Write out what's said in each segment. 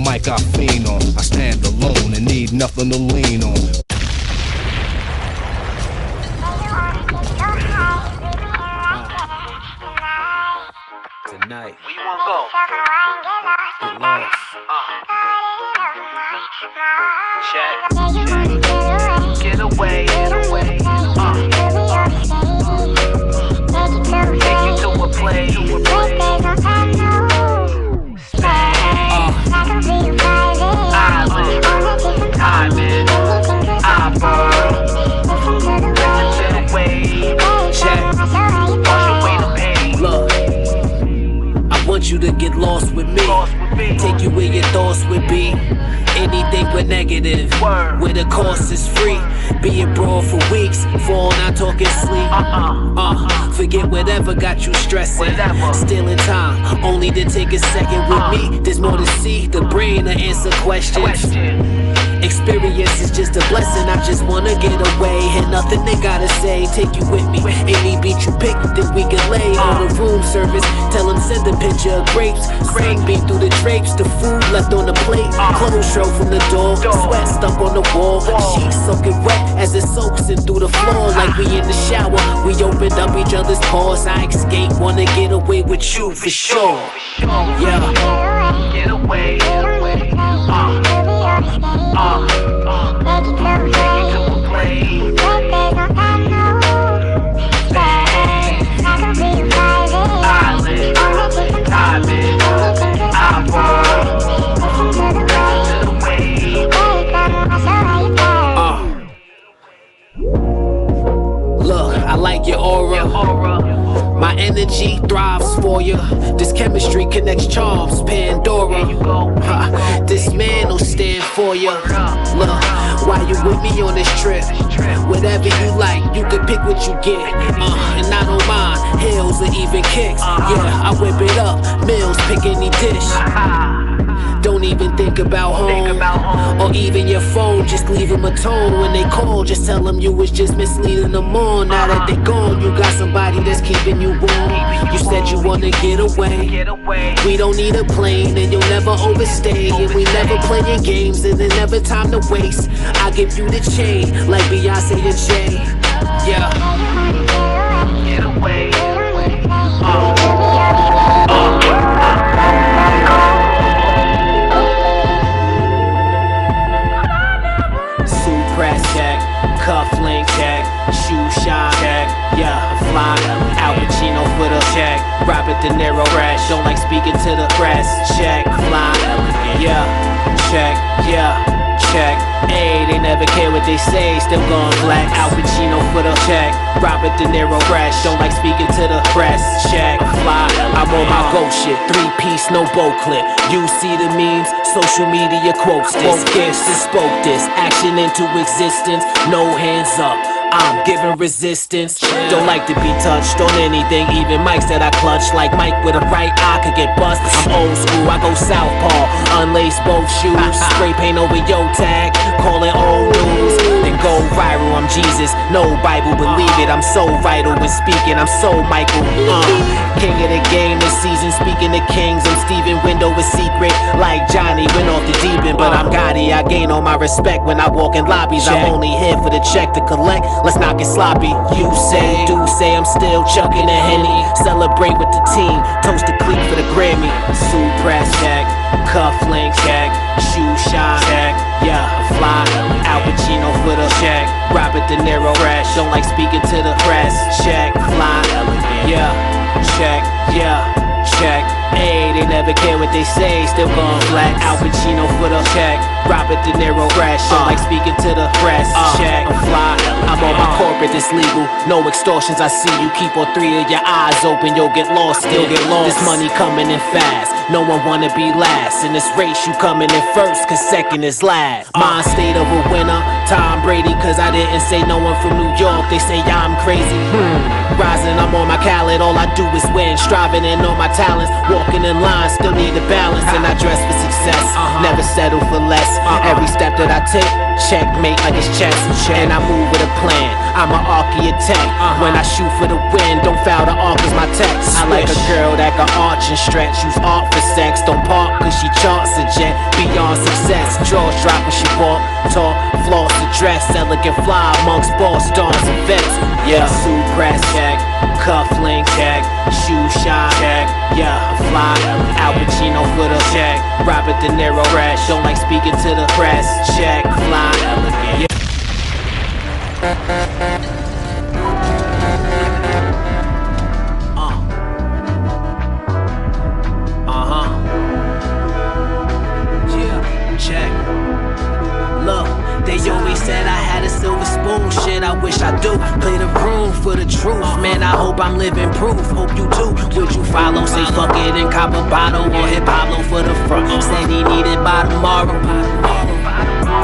mic I fiend on. I stand alone and need nothing to lean on. Tonight, where you wanna go? Get lost. Check. Get away. Get away. Take you to a place. Island. I burn. Listen to the wave. Check. Wash away the pain. Look, I want you to get lost with me. Take you where your thoughts would be. Anything but negative, where the cost is free. Be abroad for weeks, fall not talking sleep. Forget whatever got you stressing. Stealing time, only to take a second with me. There's more to see, the brain to answer questions. Experience is just a blessing, I just wanna get away. And nothing they gotta say, take you with me. Any beat you pick, then we can lay on the room service. Tell them send a picture of grapes. Sunbeam through the drapes, the food left on the plate. Clothes show from the door, sweat stuck on the wall. Sheets soaking wet as it soaks in through the floor. Like we in the shower, we opened up each other's paws. I escape, wanna get away with you for sure. Yeah. Get away. Get away. Take you to a place. Island. I burn. Listen to the wave. Look, I like your aura. My energy thrives for you. This chemistry connects charms, Pandora. This man will stand for you. Look, while you with me on this trip, whatever you like, you can pick what you get. And I don't mind hills or even kicks. Yeah, I whip it up, meals, pick any dish. Don't even think about home, or even your phone, just leave them a tone. When they call, just tell them you was just misleading them on. Now that they gone, you got somebody that's keeping you warm. You said you wanna get away. We don't need a plane, and you'll never overstay. And we never playing games, and there's never time to waste. I give you the chain, like Beyonce and Jay. Yeah. Get away. Press check, cuff link check, shoe shine check, yeah, fly, Al Pacino for the check, Robert De Niro fresh, don't like speaking to the press, check, fly, yeah, check, hey, they never care what they say, still going black, Al Pacino for the check, Robert De Niro fresh, don't like speaking to the press, check, fly, I'm on my go shit, 3-piece, no bow clip, you see the memes, social media quotes this, gangsters spoke this, action into existence, no hands up, I'm giving resistance. Don't like to be touched on anything, even mics that I clutch. Like Mike with a right eye could get bust. I'm old school, I go southpaw, unlace both shoes, spray paint over your tag, call it old news, then go viral. I'm Jesus, no Bible, believe it. I'm so vital when speaking, I'm so Michael. King of the game this season, speaking to kings. I'm Steven Window with secret, like Johnny went off the deep end, but I'm Gotti. I gain all my respect when I walk in lobbies. I'm only here for the check to collect. Let's not get sloppy. You say, do say I'm still chucking a Henny. Celebrate with the team, toast the clique for the Grammy. Suit press check, cuff link check, shoe shine check, yeah, fly, Al Pacino for the check, Robert De Niro fresh, don't like speaking to the press, check, fly, yeah, check, hey, they never care what they say, still going black, Al Pacino for the check, Robert De Niro fresh, don't like speaking to the press, check, fly, I'm on my corporate, it's legal, no extortions, I see you, keep all 3 of your eyes open, you'll get lost, still get lost, this money coming in fast, no one wanna be last, in this race you coming in first, cause second is last, mind state of a winner, Tom Brady, cause I didn't say no one from New York, they say I'm crazy, rising, I'm on my Khaled, all I do is win, striving in all my talents, walking in line, still need a balance, and I dress for success, never settle for less, every step that I take, checkmate like it's chess, and I move with a plan, I'm an architect, when I shoot for the win, don't foul the arc is my text, I like a girl that can arch and stretch, use art for sex, don't park cause she charts a jet, be Jaws drop when she walk, talk, floss the dress, elegant fly amongst boss, stars and vets. Yeah, suit press check, cuff link check, shoe shine check. Yeah, I fly, Al Pacino for the check, Robert De Niro fresh, don't like speaking to the press. Check, fly, elegant. Yeah. Check. Look, they always said I had a silver spoon. Shit, I wish I do. Play the room for the truth. Man, I hope I'm living proof. Hope you do. Would you follow? Say fuck it and cop a bottle. Or hit Pablo for the front. Said he needed by tomorrow.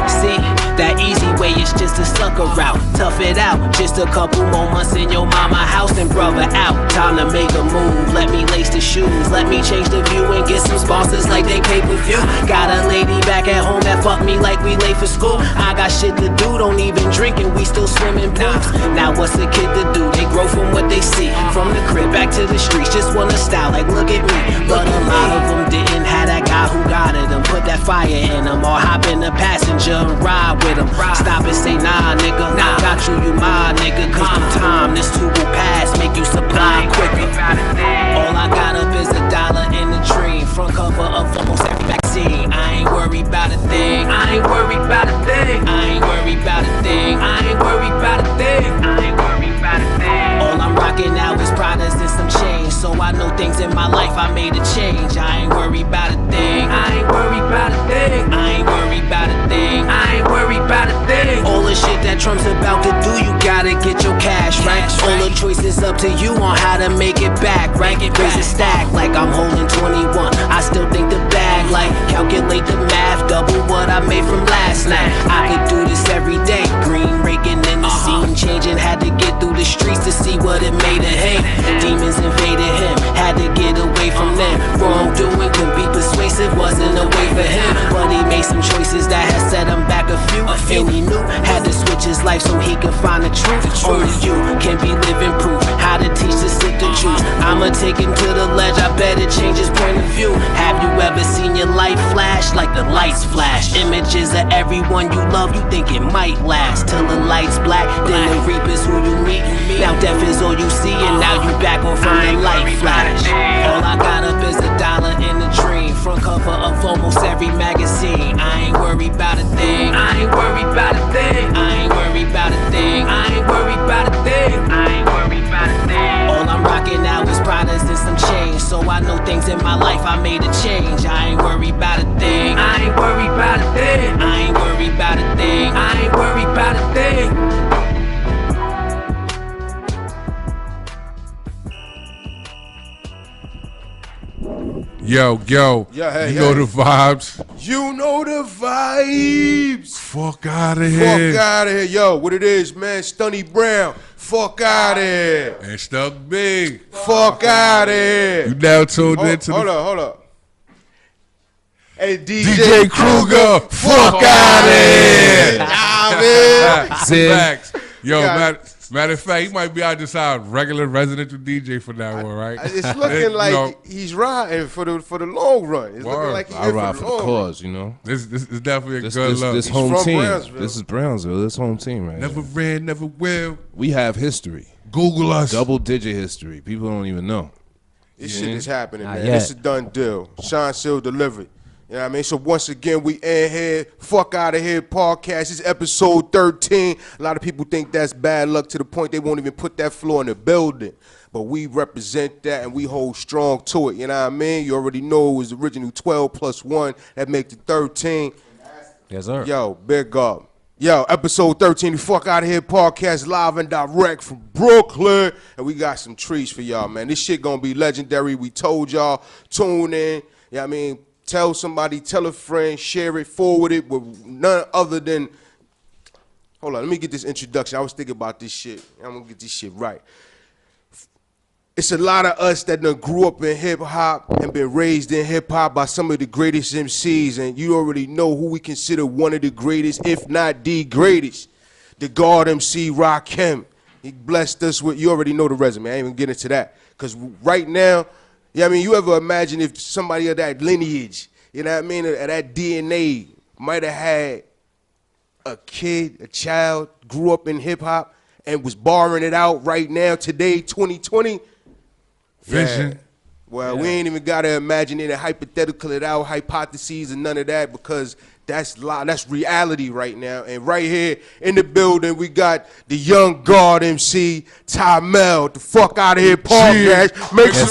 See, that easy way is just a sucker route. Tough it out, just a couple more months in your mama house and brother out. Time to make a move, let me lace the shoes. Let me change the view and get some sponsors like they pay per view. Got a lady back at home that fuck me like we late for school. I got shit to do, don't even drink and we still swimming pools. Now what's a kid to do? They grow from what they see. From the crib back to the streets, just wanna style like look at me. But a lot of them didn't have that guy who guided them. Put that fire in them or hop in the passenger and ride with them. Stop and say nah nigga, nah, got you, you my nigga. Cause the time this too will pass, make you supply quicker. All I got up is $1 in the dream. Front cover of almost every magazine. I ain't worried about a thing. I ain't worried about a thing. I ain't worried about a thing. I ain't worried about a thing. I ain't worried about a thing. All I'm rocking now is Pradas and some change. So I know things in my life I made a change. I ain't worried about a thing. I ain't worried about a thing. I ain't worried about a thing. I ain't worried about a thing. All the shit that Trump's about to do, you gotta get your cash right. All the choices up to you on how to make it back, right? Raise a stack like I'm holding 21. I still think the bag, like calculate the math, double what I made from last night. I could do this every day. Green raking in the scene, changing, had to get through the streets to see what it made of him. Demons invaded him, had to get away from them. Wrongdoing could be persuasive, wasn't a way for him. But he made some choices that had set him back a few. And he knew, had to switch his life so he could find the truth. Only you can be living proof, how to teach the sick the truth. I'ma take him to the ledge, I bet it change his point of view. Have you ever seen your life flash like the lights flash? Images of everyone you love, you think it might last. Till the lights black, then the reapers who you meet. Now death is all you see and now you back on from the light flash. All I got up is $1 in the dream. Front cover of almost every magazine. I ain't worried about a thing. I ain't worried about a thing. I ain't worried about a thing. I ain't worried about a thing. I ain't worried about a thing. All I'm rocking now is Pradas and some change. So I know things in my life I made a change. I ain't worried about a thing. I ain't worried about a thing. I ain't worried about a thing. I ain't worried about a thing. Yo, hey, you know the vibes. You know the vibes. Fuck out of here. Fuck out of here. Yo, what it is, man? Stunny Brown. Fuck out of here. And Stuck Big. Fuck out of here. You now tuned into Hold up. Hey, DJ Kruger. Fuck out of here. Nah, man. Facts. Yo, matter of fact, he might be out just our regular residential DJ for that one, right? It's looking like he's riding for the long run. It's looking like he's I ride for the long cause, you know. This is definitely a good look. This home from team. Brownsville. This is Brownsville. This home team right Never here. ran, never will. We have history. Google us. Double-digit history. People don't even know. This shit is happening, man. yet. This is a done deal. Sean Seal delivered. You know what I mean? So once again, we in here. Fuck out of here podcast. It's episode 13. A lot of people think that's bad luck to the point they won't even put that floor in the building. But we represent that and we hold strong to it. You know what I mean? You already know it was the original 12 plus 1. That make it 13. Yes, sir. Yo, big up. Yo, episode 13, the Fuck Out of Here podcast, live and direct from Brooklyn. And we got some treats for y'all, man. This shit gonna be legendary. We told y'all, tune in. You know what I mean? Tell somebody, tell a friend, share it, forward it with none other than, hold on, let me get this introduction. I was thinking about this shit. I'm gonna get this shit right. It's a lot of us that done grew up in hip hop and been raised in hip hop by some of the greatest MCs, and you already know who we consider one of the greatest, if not the greatest. The God MC Rakim. He blessed us with, you already know the resume. I ain't even get into that. Because right now, yeah, I mean, you ever imagine if somebody of that lineage, you know what I mean, of that DNA, might have had a kid, a child, grew up in hip hop and was barring it out right now, today, 2020. Vision. Yeah. Well, we ain't even gotta imagine it and hypothetical it out, hypotheses and none of that, because that's reality right now. And right here in the building, we got the young guard MC, TAHMELL, the fuck out of here podcast. Make some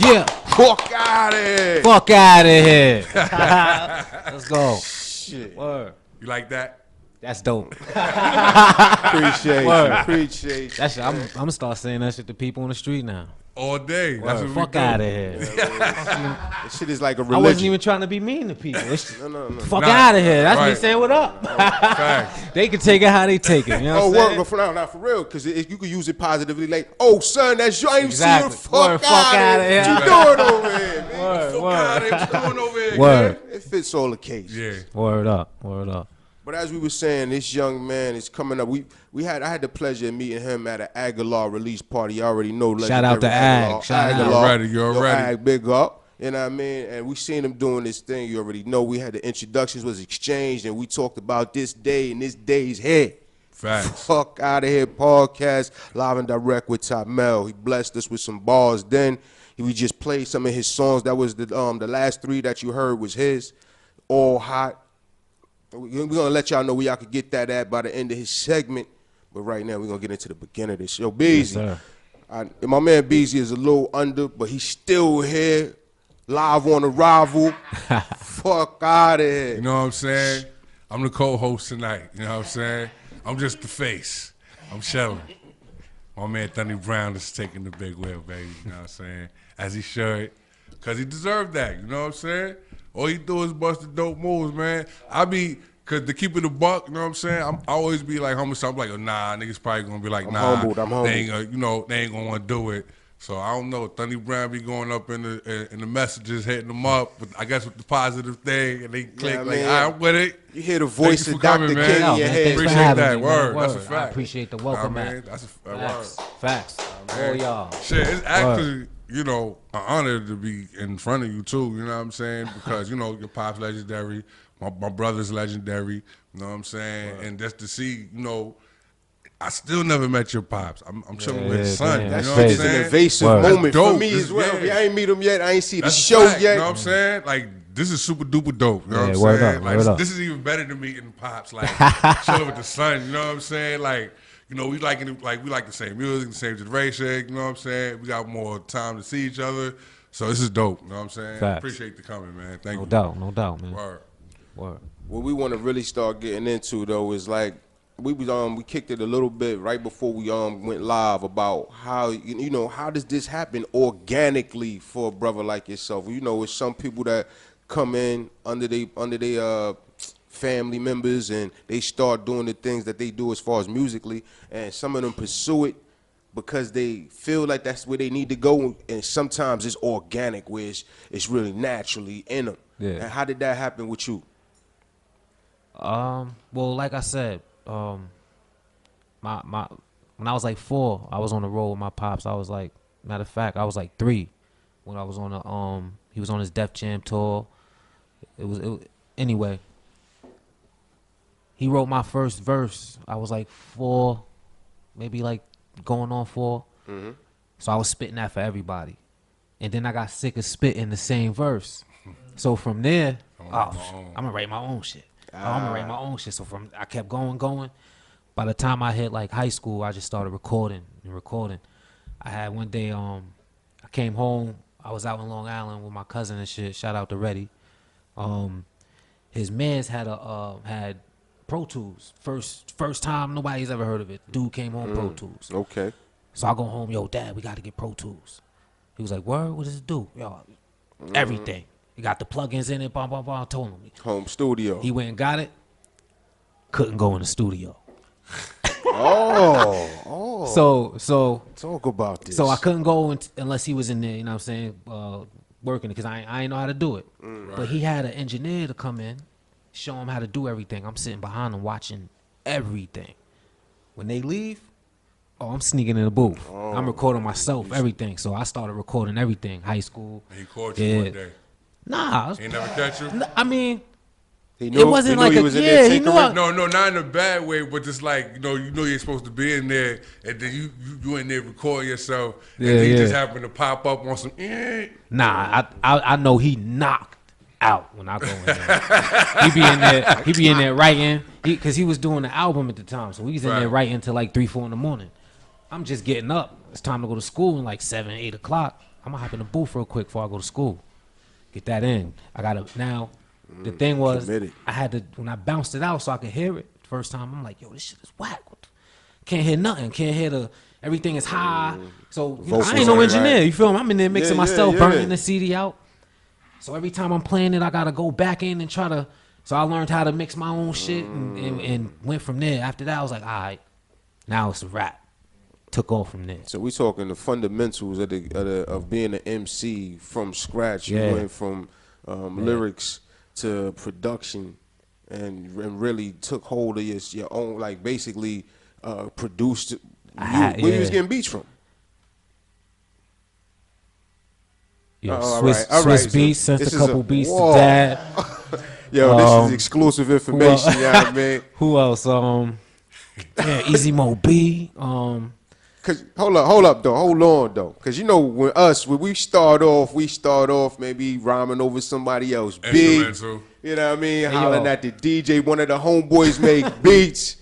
Yeah. fuck out of here. Fuck out of here. Let's go. Shit. Word. You like that? That's dope. Appreciate you. Appreciate you. That's I'm gonna start saying that shit to people on the street now. All day. That's what we Fuck do. out of here. This shit is like a I religion. wasn't even trying to be mean to people. No. Fuck out of here. That's me right. saying what up. Facts. They can take it how they take it. You know what I'm saying? But for real, because you can use it positively. Like, oh, son, that's you. I ain't Exactly. seen you. Word, Fuck fuck out of outta here. here. What you doing over here, man? Word, Out there, what's going over here? Word. It fits all occasions. Yeah. Word up. Word up. But as we were saying, this young man is coming up. I had the pleasure of meeting him at an Aguilar release party. You already know. Shout out to Aguilar. Ag. Shout out. Aguilar. You Yo, already. Ag, big up. You know what I mean? And we seen him doing this thing. You already know. We had the introductions was exchanged, and we talked about this day and this day's here. Facts. Fuck out of here podcast, live and direct with TAHMELL. He blessed us with some bars. Then we just played some of his songs. That was the last three that you heard was his. All hot. We're gonna let y'all know where y'all could get that at by the end of his segment. But right now we're gonna get into the beginning of this. Yo, Beezy. Yes, My man Beezy is a little under, but he's still here, live on Arrival. Fuck out of here. You know what I'm saying? I'm the co-host tonight. You know what I'm saying? I'm just the face. I'm chilling. My man Thunny Brown is taking the big wheel, baby. You know what I'm saying? As he should. Because he deserved that. You know what I'm saying? All he do is bust the dope moves, man. Because to keep it a buck, you know what I'm saying? I always be like, humble. I'm like, oh, nah, niggas probably going to be like, nah. I'm humbled. They ain't gonna, they ain't going to want to do it. So I don't know. Thunny Brown be going up in the messages, hitting them up, but I guess with the positive thing, and they click like, man. all right, I'm with it. You hear the voice Thank of you for Dr. coming, King man. in your man, head. thanks for Appreciate having that. me, Word. man. That's a Word. fact. I appreciate the welcome, man. man. That's a Facts. word. Facts. All y'all. Shit, it's actually, you know, an honor to be in front of you too, you know what I'm saying? Because, you know, your pop's legendary, my brother's legendary, you know what I'm saying? And just to see, you know, I still never met your pops. I'm chilling with his son, man. you That know shit what I'm is an saying? invasive Word. moment That's for dope. me This- as well. yeah. I ain't meet him yet. I ain't see the That's a show fact, yet. You know what I'm saying? Like, this is super duper dope. You know Yeah, what I'm word saying? up, Like, word up. this is even better than meeting pops. Like, chilling with the son. You know what I'm saying? Like, you know, we like the same music, the same generation. You know what I'm saying? We got more time to see each other. So this is dope. You know what I'm saying? Facts. Appreciate the coming, man. Thank you. No doubt, man. Word. Word. What we want to really start getting into though is like we kicked it a little bit right before we went live about how you know how does this happen organically for a brother like yourself. You know, it's some people that come in under they family members and they start doing the things that they do as far as musically, and some of them pursue it because they feel like that's where they need to go, and sometimes it's organic, where it's really naturally in them. Yeah. And how did that happen with you? Well, like I said, my when I was like 4, I was on the road with my pops. I was like, matter of fact, I was like 3 when I was on the he was on his Def Jam tour. Anyway. He wrote my first verse. I was like 4, maybe like going on 4. Mm-hmm. So I was spitting that for everybody. And then I got sick of spitting the same verse. So from there, I'm gonna write my own shit. I'm gonna write my own shit. So I kept going. By the time I hit like high school, I just started recording. I had one day, I came home. I was out in Long Island with my cousin and shit. Shout out to Reddy. His mans had Pro Tools. First time nobody's ever heard of it. Dude came home Pro Tools. Okay. So I go home, yo, Dad, we got to get Pro Tools. He was like, word, what does it do? Yo, everything. You got the plugins in it, blah, blah, blah. I told him. Home studio. He went and got it. Couldn't go in the studio. So Talk about this. So I couldn't go unless he was in there, you know what I'm saying, working it, because I ain't know how to do it. But he had an engineer to come in, show him how to do everything. I'm sitting behind him watching everything. When they leave, I'm sneaking in the booth. I'm recording myself, everything. So I started recording everything, high school. And he called you one day. Nah, He never catch you? I mean, He knew, it wasn't like he a was in there he knew. tinkering? No, not in a bad way, but just like, you know you're supposed to be in there, and then you in there recording yourself, and then you just happen to pop up on some. Nah, I know he knocked out when I go in there. He be in there writing, because he was doing the album at the time, so he's in there writing till like 3-4 in the morning. I'm just getting up. It's time to go to school in like 7-8 o'clock. I'm gonna hop in the booth real quick before I go to school. Get that in. I gotta now. The thing was, I had to, when I bounced it out so I could hear it the first time, I'm like, yo, this shit is whack. Can't hear nothing. Can't hear everything is high. So I ain't no engineer. Right. You feel me? I'm in there mixing myself, burning the CD out. So every time I'm playing it, I gotta go back in and try to. So I learned how to mix my own shit and went from there. After that, I was like, all right, now it's a rap. Took off from there. So we talking the fundamentals of being an MC from scratch. You went from lyrics to production, and really took hold of your own, like basically produced. Where you was getting beats from? Swiss Beats, sent a couple beats to Dad. Yo, this is exclusive information, you know what I mean? Who else? Easy Mo B. Cause hold on though, cause you know when we start off maybe rhyming over somebody else, big, you know what I mean, hollering at the DJ, one of the homeboys make beats,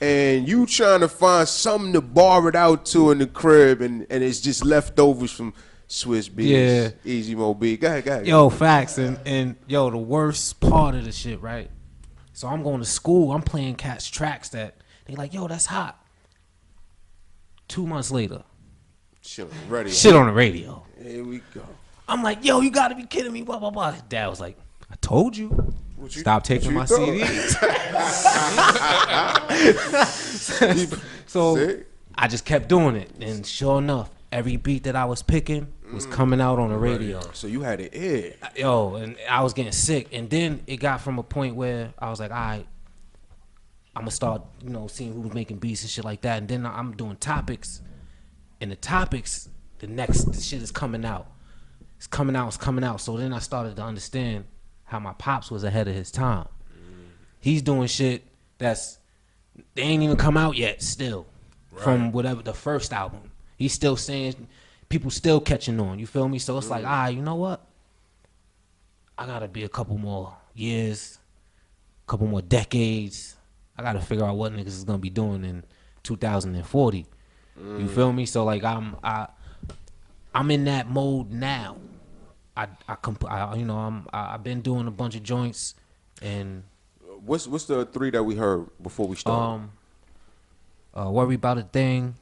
and you trying to find something to bar it out to in the crib, and it's just leftovers from Swiss Beats, Easy Mo B. Go ahead. Yo, facts, and yo, the worst part of the shit, right? So I'm going to school, I'm playing cats tracks that they like, yo, that's hot. 2 months later, shit on the radio. Here we go. I'm like, yo, you gotta be kidding me, blah, blah, blah. Dad was like, I told you. Stop taking my CDs. So I just kept doing it. And sure enough, every beat that I was picking was coming out on the radio. So you had it in. Yo, and I was getting sick. And then it got from a point where I was like, all right, I'm gonna start, seeing who's making beats and shit like that. And then I'm doing topics, and the topics, the shit is coming out. It's coming out. So then I started to understand how my pops was ahead of his time. He's doing shit they ain't even come out yet still, from whatever the first album. He's still saying, people still catching on. You feel me? So it's like, you know what? I gotta be a couple more years, a couple more decades. I gotta figure out what niggas is gonna be doing in 2040. You feel me? So like I'm in that mode now. I've been doing a bunch of joints, and what's the 3 that we heard before we started? Worry About a Thing.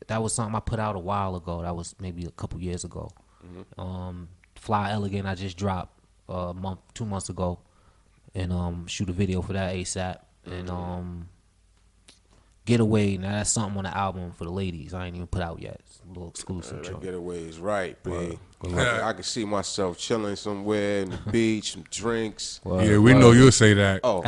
That was something I put out a while ago. That was maybe a couple years ago. Fly Elegant I just dropped 2 months ago, and shoot a video for that ASAP. And Getaway, now that's something on the album for the ladies. I ain't even put out yet. It's a little exclusive. Getaway is right, man. I can see myself chilling somewhere in the beach, some drinks. Yeah, we know you'll say that. Oh,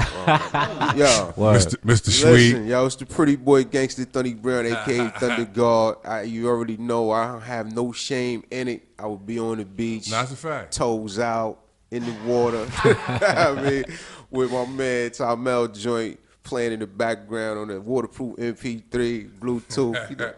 yo, Mr. Sweet. Listen, yo, it's the pretty boy gangster Thunny Brown, aka Thunder God. You already know I don't have no shame in it. I would be on the beach. That's a fact. Toes out in the water. I mean, with my man TAHMELL joint playing in the background on the waterproof MP3, Bluetooth.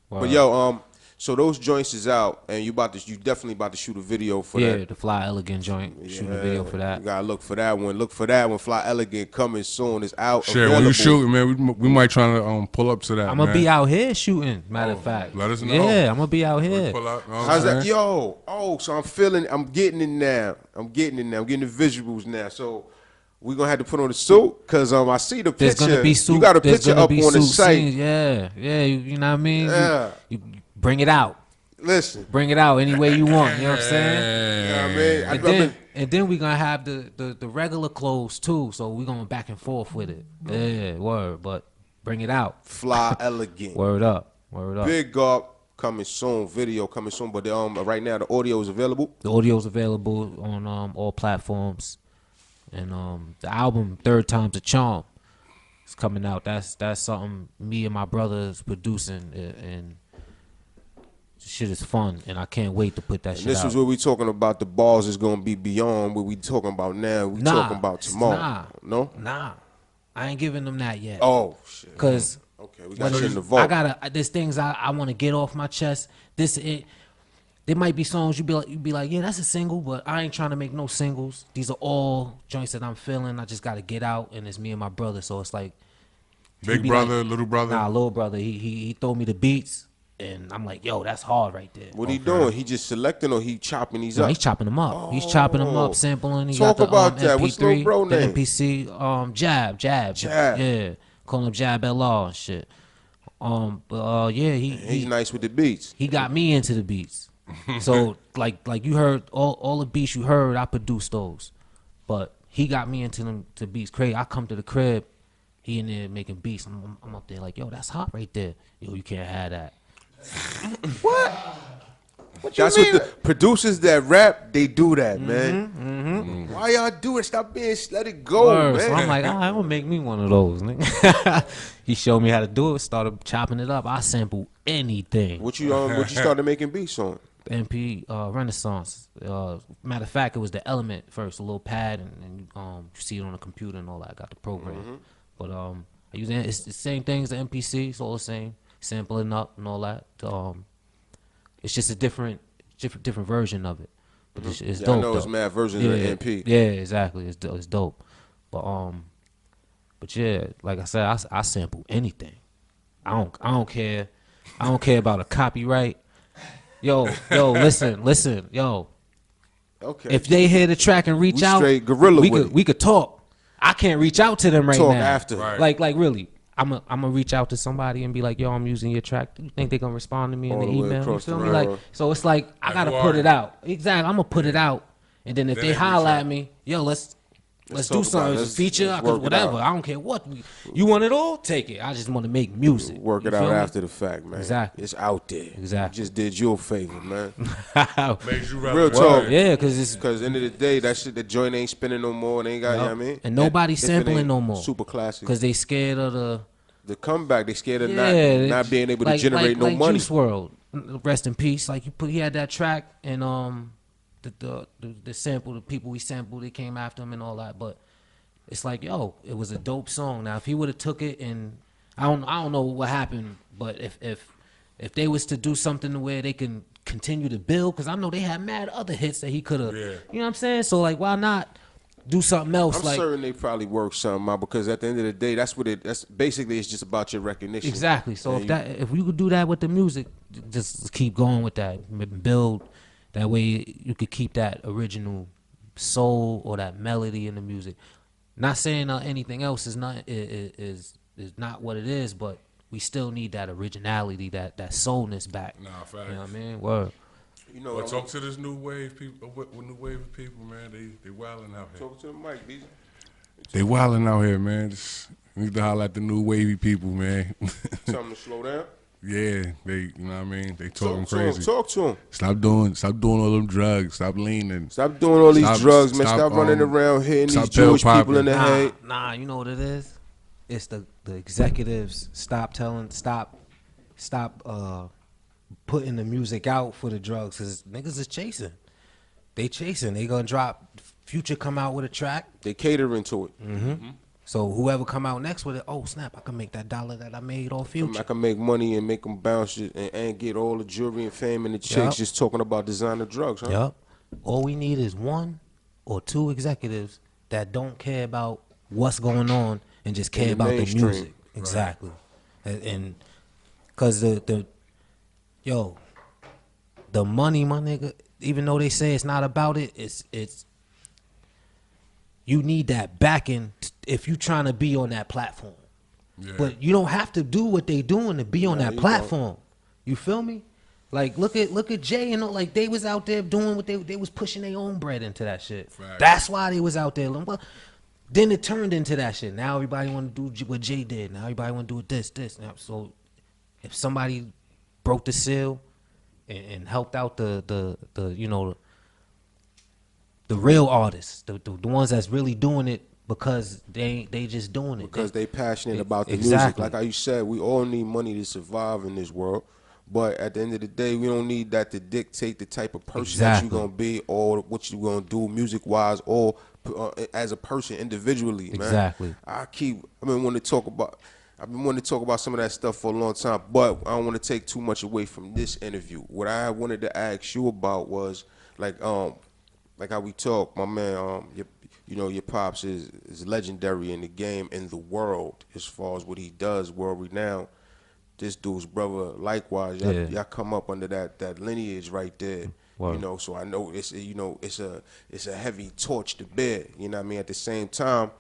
But yo, so those joints is out, and you definitely about to shoot a video for that. Yeah, the Fly Elegant joint. Shooting a video for that. You gotta look for that one. Look for that one. Fly Elegant coming soon. It's out. Shit, when you shooting, man, we might try to pull up to that. I'm gonna be out here shooting. Matter of fact, let us know. Yeah, I'm gonna be out here. Pull up, how's that? Yo, so I'm getting it now. I'm getting the visuals now. So we're gonna have to put on the suit, because I see the picture. There's gonna be suit. You got a picture up on the site. Scenes. Yeah, you know what I mean. Yeah. You bring it out. Listen, bring it out any way you want. You know what I'm saying? Yeah, man. And then we're gonna have the regular clothes too. So we're going back and forth with it. Yeah, word. But bring it out. Fly Elegant. Word up. Big up. Coming soon. Video coming soon. But right now the audio is available. The audio is available on all platforms. And the album Third Time's a Charm is coming out. That's something me and my brother is producing, and shit is fun, and I can't wait to put that And shit this out. is what we talking about. The balls is gonna be beyond what we talking about now. We talking about tomorrow. No? Nah, I ain't giving them that yet. Oh shit. Cause Okay, we got shit in the vault. I gotta. There's things I want to get off my chest. There might be songs you be like, yeah, that's a single, but I ain't trying to make no singles. These are all joints that I'm feeling. I just gotta get out, and it's me and my brother. So it's like Big brother, little brother. Nah, little brother. He throw me the beats, and I'm like, yo, that's hard right there. What he doing? He just selecting or he chopping these No, up? he's chopping them up. He's chopping them up, sampling. He Talk got the, about that. MP3, What's little bro name? The MPC, Jab. Yeah, call him Jab LR and shit. Yeah, He's nice with the beats. he got me into the beats. So like you heard all the beats you heard, I produced those, but he got me into them to beats. Crazy. I come to the crib, he in there making beats. I'm up there like, yo, that's hot right there. Yo, you can't have that. What the producers that rap, they do that, man. Why y'all do it? Stop being, let it go, Word. man. So I'm like, I'm gonna make me one of those, nigga. He showed me how to do it. Started chopping it up. I sample anything. What you started making beats on? MP Renaissance. Matter of fact, it was the Element first, a little pad, and you see it on the computer and all that. I got the program, but I use it's the same thing as the MPC. It's all the same, sampling up and all that. It's just a different version of it, but it's dope. I know though. it's mad versions of the MP. Yeah, exactly. It's dope, but yeah, like I said, I sample anything. I don't care. I don't care about a copyright. Yo, listen, yo. Okay. If they hear the track and reach out, straight guerrilla with it. we could talk. I can't reach out to them right Talk now. after. Right. Like really, I'm gonna reach out to somebody and be like, yo, I'm using your track. Do you think they're gonna respond to me in All the the way email? You across feel the me? railroad. Like, so it's like I gotta who put are it you? out. Exactly, I'm gonna put it out, and then if Then they they holler reach at out. me, yo, let's talk do about it. something. Let's Feature, work it whatever. out. I don't care what. You want it all? Take it. I just want to make music. Work You it out feel me? after the fact, man. Exactly. It's out there. Exactly. You just did your favor, man. Makes you Real relevant. talk. Yeah, because it's Because end of the day, that shit, the joint ain't spinning no more. They ain't got, you know what I mean? and nobody's If it sampling ain't no more. Super classic. because they scared of The comeback, they scared of yeah, not being able to like, generate no like money. Juice World, rest in peace. Like he had that track and the sample, the people he sampled, they came after him and all that. But it's like, yo, it was a dope song. Now if he would have took it and I don't know what happened, but if they was to do something where they can continue to build, because I know they had mad other hits that he could have. Yeah. You know what I'm saying? So like, why not do something else? I'm like certain they probably work something out because at the end of the day, that's basically it's just about your recognition. Exactly. So And if we could do that with the music, just keep going with that, build. That way you could keep that original soul or that melody in the music. Not saying anything else is not what it is, but we still need that originality, that soulness back. Nah, facts. You know what I mean? Word. You know, But talk to this new wave people, new wave of people, man. They wilding out here. talk to the mic, BZ. They wilding out here, man. Just need to holler at the new wavy people, man. Tell them to slow down. Yeah, you know what I mean? They talking Talk to him. crazy. Talk to him. Stop doing all them drugs. Stop leaning. Stop doing all these Stop- drugs, man. stop, Stop running around hitting stop these Jewish pill people in the head. Nah, you know what it is? It's the executives stop putting the music out for the drugs, because niggas is chasing. They chasing. They gonna drop. Future come out with a track. They catering to it. So whoever come out next with it, oh snap, I can make that dollar that I made off Future. I can make money and make them bounce it and get all the jewelry and fame and the chicks Yup. just talking about designer drugs, huh? Yup. All we need is one or two executives that don't care about what's going on and just care the about the mainstream. music. Exactly. And cause the money, my nigga, even though they say it's not about it, it's you need that backing if you trying to be on that platform. Yeah. But you don't have to do what they doing to be on that you platform. You feel me? Like look at Jay and like they was out there doing what they was pushing their own bread into that shit. Facts. That's why they was out there. Well, then it turned into that shit. Now everybody want to do what Jay did. Now everybody want to do this. Now, so if somebody broke the seal and helped out the real artists, the ones that's really doing it because they just doing it Because they passionate about the music. Exactly. Like how you said, we all need money to survive in this world. But at the end of the day, we don't need that to dictate the type of person that you're gonna be or what you're gonna do music wise or as a person individually, man. Exactly. I've been wanting to talk about some of that stuff for a long time, but I don't want to take too much away from this interview. What I wanted to ask you about was like how we talk, my man. Your pops is legendary in the game, in the world, as far as what he does, world renowned. This dude's brother, likewise, y'all come up under that lineage right there. Wow. So I know it's a heavy torch to bear. You know what I mean? At the same time,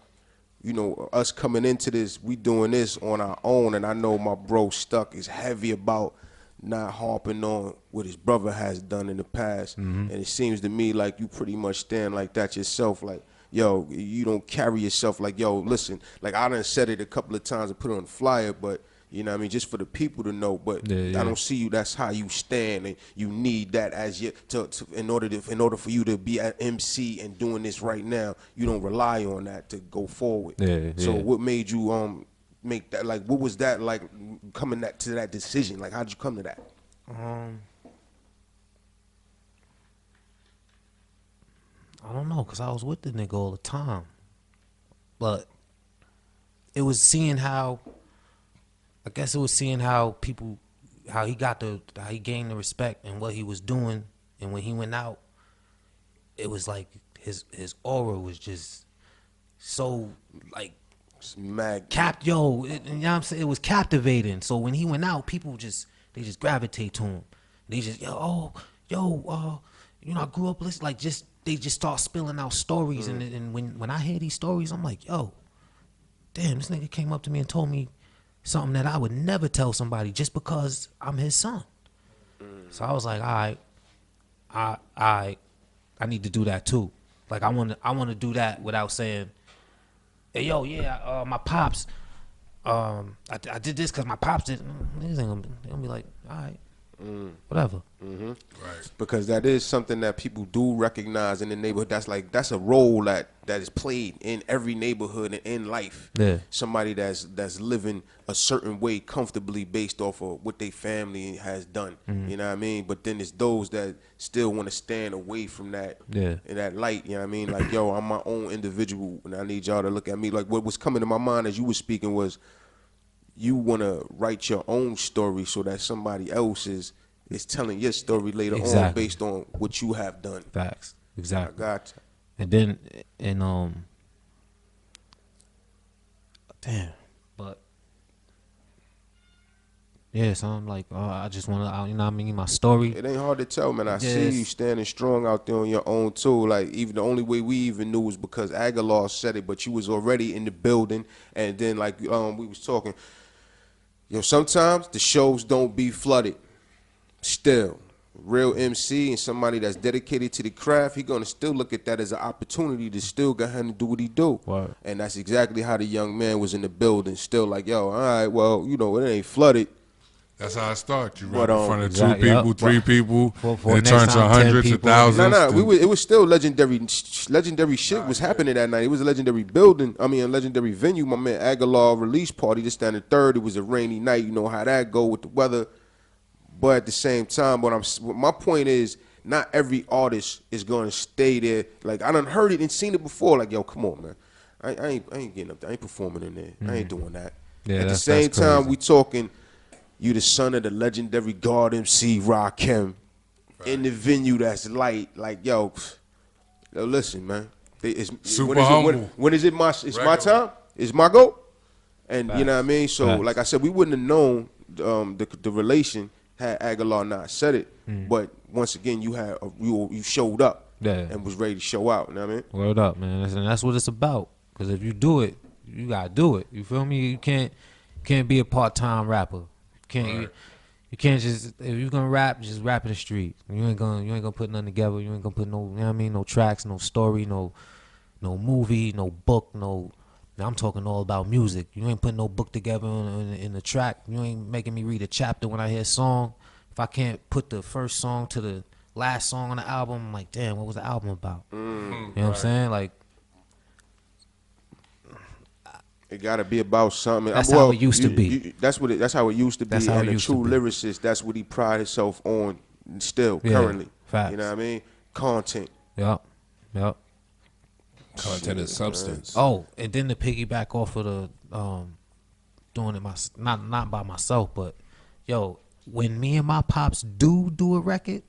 us coming into this, we doing this on our own, and I know my bro Stuck is heavy about not harping on what his brother has done in the past. And it seems to me like you pretty much stand like that yourself, like, yo, you don't carry yourself like, yo, listen, like I done said it a couple of times and put it on the flyer, but you know what I mean, just for the people to know. But I don't see you. That's how you stand, and you need that as in order for you to be at MC and doing this right now. You don't rely on that to go forward. So what made you make that? Like, what was that like coming to that decision? Like, how'd you come to that? I don't know, cause I was with the nigga all the time, but it was seeing how. I guess it was seeing how he gained the respect and what he was doing, and when he went out, it was like his aura was just so like you know what I'm saying? It was captivating. So when he went out, people they just gravitate to him. They just I grew up listening, like they just start spilling out stories, and when I hear these stories, I'm like, yo, damn, this nigga came up to me and told me something that I would never tell somebody just because I'm his son. So I was like, all right, I need to do that too. Like I want to do that without saying, hey, yo, yeah, my pops, I did this because my pops did. They're gonna be like, all right, whatever. Right. Because that is something that people do recognize in the neighborhood. That's a role that is played in every neighborhood and in life. Yeah. Somebody that's living a certain way comfortably based off of what their family has done. You know what I mean? But then there's those that still want to stand away from that in that light. You know what I mean? Like, yo, I'm my own individual, and I need y'all to look at me. Like, what was coming to my mind as you were speaking was you want to write your own story so that somebody else is telling your story later on based on what you have done. Facts. Exactly. I got you. And then, damn, but yeah, so I'm like, I just want to, you know what I mean, my story. It ain't hard to tell, man. I see you standing strong out there on your own too. Like, even the only way we even knew was because Aguilar said it, but you was already in the building. And then, like, we was talking, sometimes the shows don't be flooded. Still, real MC and somebody that's dedicated to the craft, he gonna still look at that as an opportunity to still go ahead and do what he do. Wow. And that's exactly how the young man was in the building. Still like, yo, all right, well, it ain't flooded. That's how I start. You rap in front of exactly, 2 people, 3 people, for and it next turns to time, 10 hundreds of people. thousands. It was still legendary shit was happening that night. It was a legendary building. I mean, a legendary venue. My man Aguilar release party, just down the 3rd. It was a rainy night. You know how that go with the weather. But at the same time, my point is, not every artist is gonna stay there. Like, I done heard it and seen it before. Like, yo, come on, man. I ain't getting up there. I ain't performing in there. I ain't doing that. Yeah, at the same time, we talking, you the son of the legendary God MC Rakim, in the venue that's light. Like, yo, listen, man. Super humble. When is it my time? It's my go? And you know what I mean? So, like I said, we wouldn't have known the relation had Aguilar not said it, but once again, you showed up and was ready to show out. You know what I mean? Word up, man. And that's what it's about. Because if you do it, you gotta do it. You feel me? You can't be a part-time rapper. You can't just, if you're gonna rap, just rap in the street. You ain't gonna put nothing together. You ain't gonna put no, you know what I mean? No tracks, no story, no movie, no book, no. Now I'm talking all about music. You ain't putting no book together in the track. You ain't making me read a chapter when I hear a song. If I can't put the first song to the last song on the album, I'm like, damn, what was the album about? You know what I'm saying? Like, It gotta be about something. That's how it used to be. That's how it used to be. That's how And it a used to true be. lyricist, that's what he pride himself on still, Yeah, currently. facts. You know what I mean? Content. Yep. Content is substance. Oh, and then to piggyback off of the doing it not by myself, but yo, when me and my pops do a record,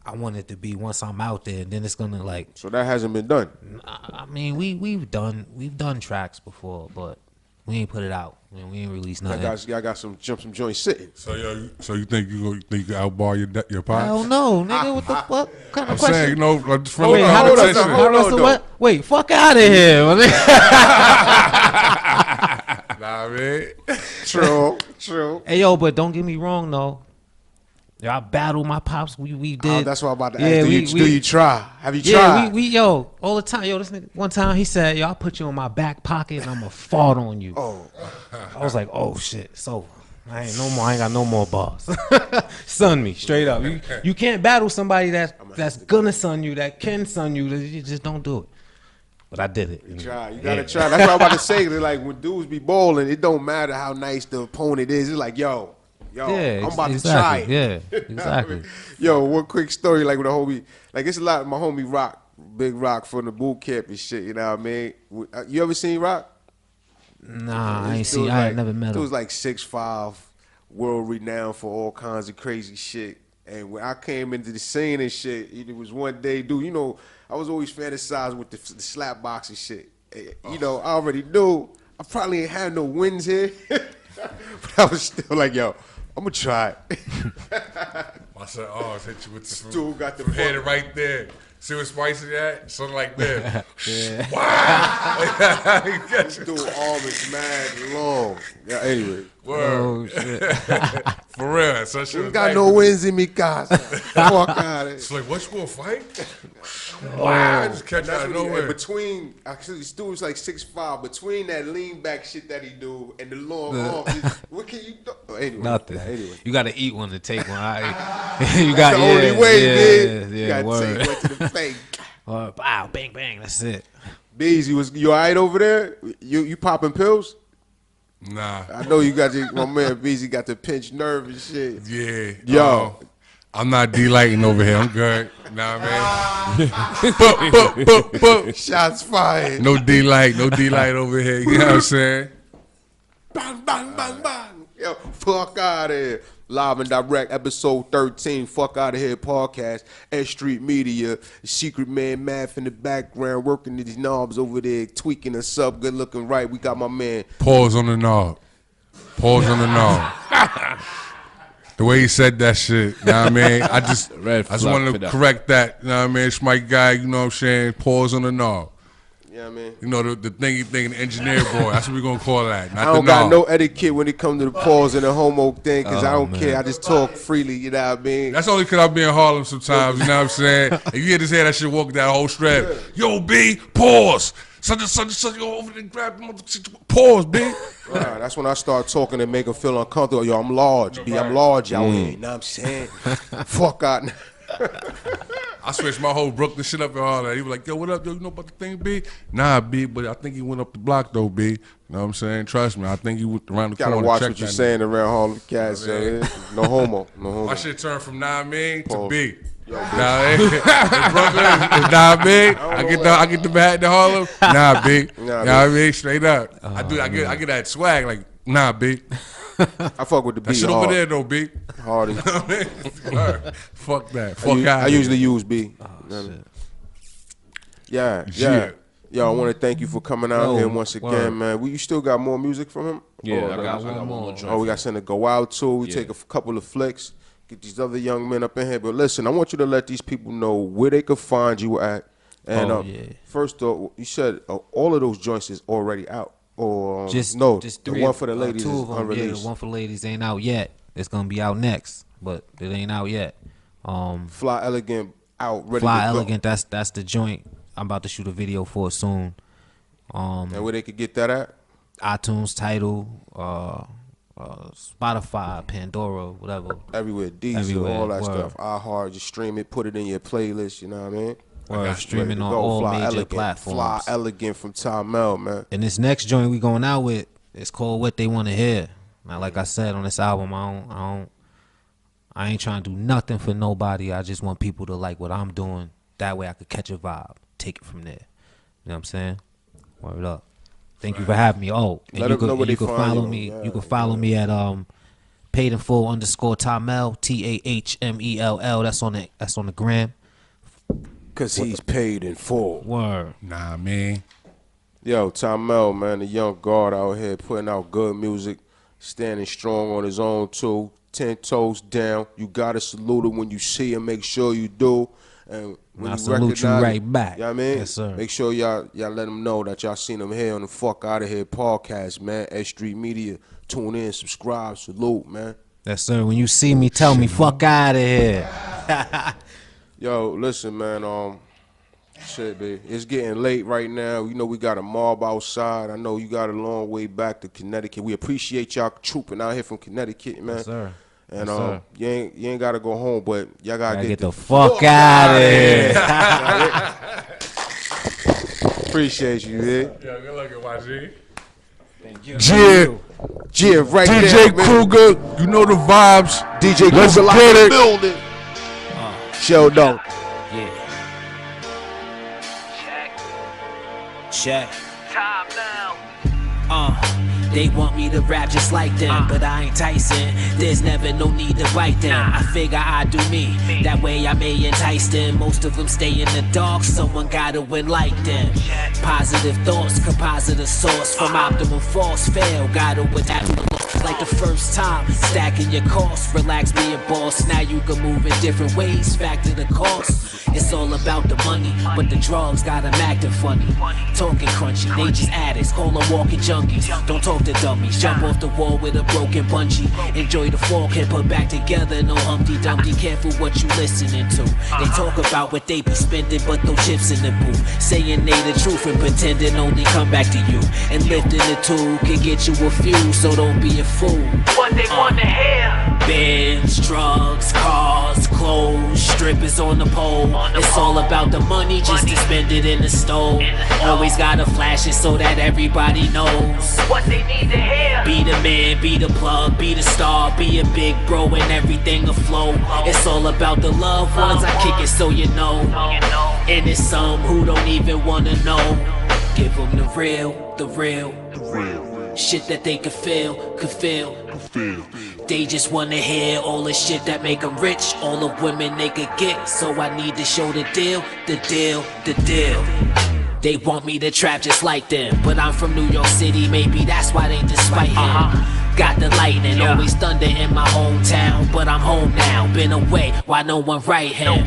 I want it to be once I'm out there, and then it's gonna like. So that hasn't been done. I mean, we've done tracks before, but we ain't put it out. I mean, we ain't released nothing. I got some joints sitting. So you think you can outbar your pops? Hell no, nigga. What the fuck kind I'm of question? saying, you know, just from Wait, the how the conversation. rest of what? Wait, fuck out of here. Nah, man. True. Hey yo, but don't get me wrong though. Yo, I battled my pops. We did. Oh, that's what I'm about to Yeah, ask. Do you try? Have you tried? we yo all the time. Yo, this nigga one time he said, "Yo, I'll put you in my back pocket and I'ma fart on you." Oh. I was like, "Oh shit, it's over. I ain't got no more bars." Sun me straight up. You can't battle somebody that's gonna sun you, that can sun you. You just don't do it. But I did it. You gotta try. That's what I'm about to say. They're like when dudes be bowling, it don't matter how nice the opponent is. It's like, yo, Yeah, I'm about exactly. to try it. Yeah, exactly. Yo, one quick story, like with a homie, like it's a lot. My homie Rock, Big Rock from the boot camp and shit. You know what I mean? You ever seen Rock? Nah, I ain't never met It him. was like 6'5", world renowned for all kinds of crazy shit. And when I came into the scene and shit, it was one day, dude. You know, I was always fantasizing with the slap boxing shit. You know, I already knew I probably ain't had no wins here, but I was still like, yo, I'm gonna try it. I said, oh, I hit you with the Dude got the head fuck- right there. See what spicy at? Something like that. Yeah. Wow. Dude, arm is mad long. Yeah, anyway. Word. Oh shit. For real. So shit You was got like, no wins in me, guys. Fuck out of It's here. like, what, you gonna fight? Wow. I just catch out of That's what he, nowhere. between, actually, this dude was like 6'5". Between that lean back shit that he do and the long arm, what can you do? Anyway, Nothing. Anyway, You gotta eat one to take one. You that's got the only way, man. Yeah, You gotta word. take one to the face. Wow, bang, bang. That's it. Beezy, you all right over there? You popping pills? Nah. I know you got my man Beezy got the pinched nerve and shit. Yeah. Yo. I'm not delighting over here. I'm good. Nah, man. Boop. Shots fired. No delight over here. You know what I'm saying? Bang, bang, bang, bang. Yo, fuck out of here. Live and direct, episode 13, Fuck Out of Here podcast, S Street Media, Secret Man Math in the background, working these knobs over there, tweaking us up, good looking right. We got my man. Pause on the knob. The way he said that shit, you know what I mean? I just Red flag wanted for to that. correct that, you know what I mean? It's my guy, you know what I'm saying? Pause on the knob. You know what I mean? You know, the thingy thing, the engineer boy. That's what we're going to call that. Not I don't the got knob. no etiquette when it comes to the pause and the homo thing, because I don't man. care. I just talk freely, you know what I mean? That's only because I be in Harlem sometimes, you know what I'm saying? If you just hear that shit walk that whole strap, yo, B, pause. Such, go over there and grab the motherfucker. Pause, B. Right, that's when I start talking and make them feel uncomfortable. Yo, I'm large, B. I'm large out here, you know what I'm saying? Fuck out. I switched my whole Brooklyn shit up and all that. He was like, yo, what up, yo? You know about the thing, B? Nah, B, but I think he went up the block, though, B. You know what I'm saying? Trust me. I think he went around the Gotta corner. watch check what you're that saying around Harlem Cats. No homo. No homo. My shit turned from nah mean to Pause. B. Nah, in Brooklyn is nah mean. I get the bat in Harlem. Nah, B. Nah, You know B. what I mean? Straight up. I get that swag like nah, B. I fuck with the That B shit hard. over there though, B. Hardy. Fuck that. Fuck out. I usually use B. Shit. Yeah. Yeah. Yo, I want to thank you for coming out Yo, here once again, word. man. You still got more music from him? Yeah, I got one more. Oh, we got something to go out to. We take a couple of flicks, get these other young men up in here. But listen, I want you to let these people know where they could find you at. And yeah. first, you said all of those joints is already out. Or Just the three, one for the ladies two is of them. unreleased. Yeah, the one for the ladies ain't out yet. It's gonna be out next, but it ain't out yet. Fly Elegant out, ready Fly to go. Elegant. That's the joint. I'm about to shoot a video for it soon. And where they could get that at? iTunes, Tidal, Spotify, Pandora, whatever. Everywhere, Deezer, Everywhere, all that word. stuff. iHeart, just stream it, put it in your playlist. You know what I mean? Or streaming on Go, all Fly major Elegant. platforms. Fly Elegant from TAHMELL, man. And this next joint we going out with is called What They Want to Hear. Now, like I said on this album, I ain't trying to do nothing for nobody. I just want people to like what I'm doing. That way I could catch a vibe, take it from there. You know what I'm saying? Word up. Thank you for having me. Oh, and Let you them know where could they find follow you. me. Yeah, You can follow me at Pt.1 _TAHMELL, TAHMELL. That's on the gram. Cause he's paid in full. Word. Nah, man. Yo, TAHMELL, man, the young guard out here putting out good music, standing strong on his own too. 10 toes down. You gotta salute him when you see him. Make sure you do. And when I you salute you recognize right him, back. You know what I mean? Yes, sir. Make sure y'all let him know that y'all seen him here on the Fuck Outta Here podcast, man. S Street Media. Tune in, subscribe, salute, man. Yes, sir. When you see me, tell me, fuck out of here. Yo, listen, man. Shit, babe. It's getting late right now. You know we got a mob outside. I know you got a long way back to Connecticut. We appreciate y'all trooping out here from Connecticut, man. Yes, sir. And Yes, sir. you ain't gotta go home, but y'all gotta Get the fuck out of here. Appreciate you, man. Yeah, good luck at YG. Yeah, right DJ there, man. Kruger, you know the vibes. DJ Let's Kruger get in the it. building. Show don't. Yeah. Check. They want me to rap just like them, but I ain't Tyson. There's never no need to write them. I figure I do me. That way I may entice them. Most of them stay in the dark. Someone gotta enlighten them. Positive thoughts, composite a source from optimum force. Fail, gotta adapt like the first time. Stacking your costs, relax, be a boss. Now you can move in different ways. Factor the cost. It's all about the money, but the drugs got them acting funny. Talking crunchy, they just addicts, call them walking junkies. Don't talk to dummies, jump off the wall with a broken bungee. Enjoy the fall, can't put back together, no Humpty Dumpty. Careful what you listening to. They talk about what they be spending, but no chips in the booth. Saying they the truth and pretending only come back to you. And lifting the tool can get you a few, so don't be a fool. What they want to hear. Bands, drugs, cars, clothes, strippers on the pole. It's all about the money, just to spend it in the stove. Always gotta flash it so that everybody knows. What they need to hear. Be the man, be the plug, be the star, be a big bro and everything afloat. It's all about the loved ones, I kick it so you know. And it's some who don't even wanna know. Give them the real, the real. Shit that they could feel. They just wanna hear all the shit that make them rich, all the women they could get. So I need to show the deal. They want me to trap just like them, but I'm from New York City, maybe that's why they despite him. Got the lightning, always thunder in my hometown, but I'm home now, been away, why no one write him?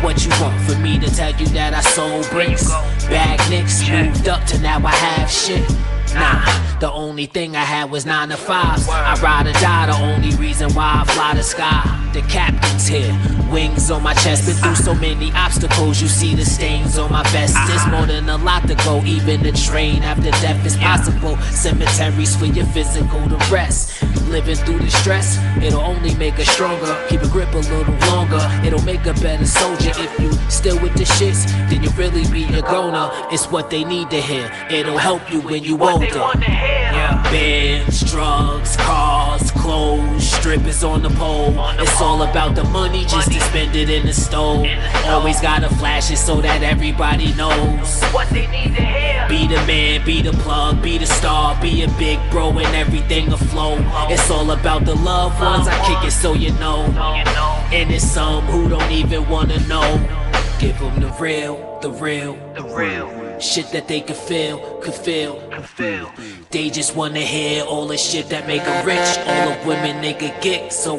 What you want for me to tell you that I sold bricks? Bag nicks, moved up to now I have shit. Nah, the only thing I had was 9 to 5s. I ride or die, the only reason why I fly the sky. The captain's here, wings on my chest. Been through so many obstacles, you see the stains on my vest. There's more than a lot to go, even the train after death is possible. Cemeteries for your physical to rest. Living through the stress, it'll only make us stronger. Keep a grip a little longer, it'll make a better soldier. If you still with the shits, then you really be a goner. It's what they need to hear, it'll help you when you older. Bands, drugs, cars, clothes, strippers on the pole. It's all about the money, just to spend it in the stove. Always gotta flash it so that everybody knows. What they need to hear. Be the man, be the plug, be the star, be a big bro and everything afloat. It's all about the loved ones, I kick it so you know. And it's some who don't even wanna know. Give them the real. Shit that they could feel. They just wanna hear all the shit that make them rich, all the women they could get. So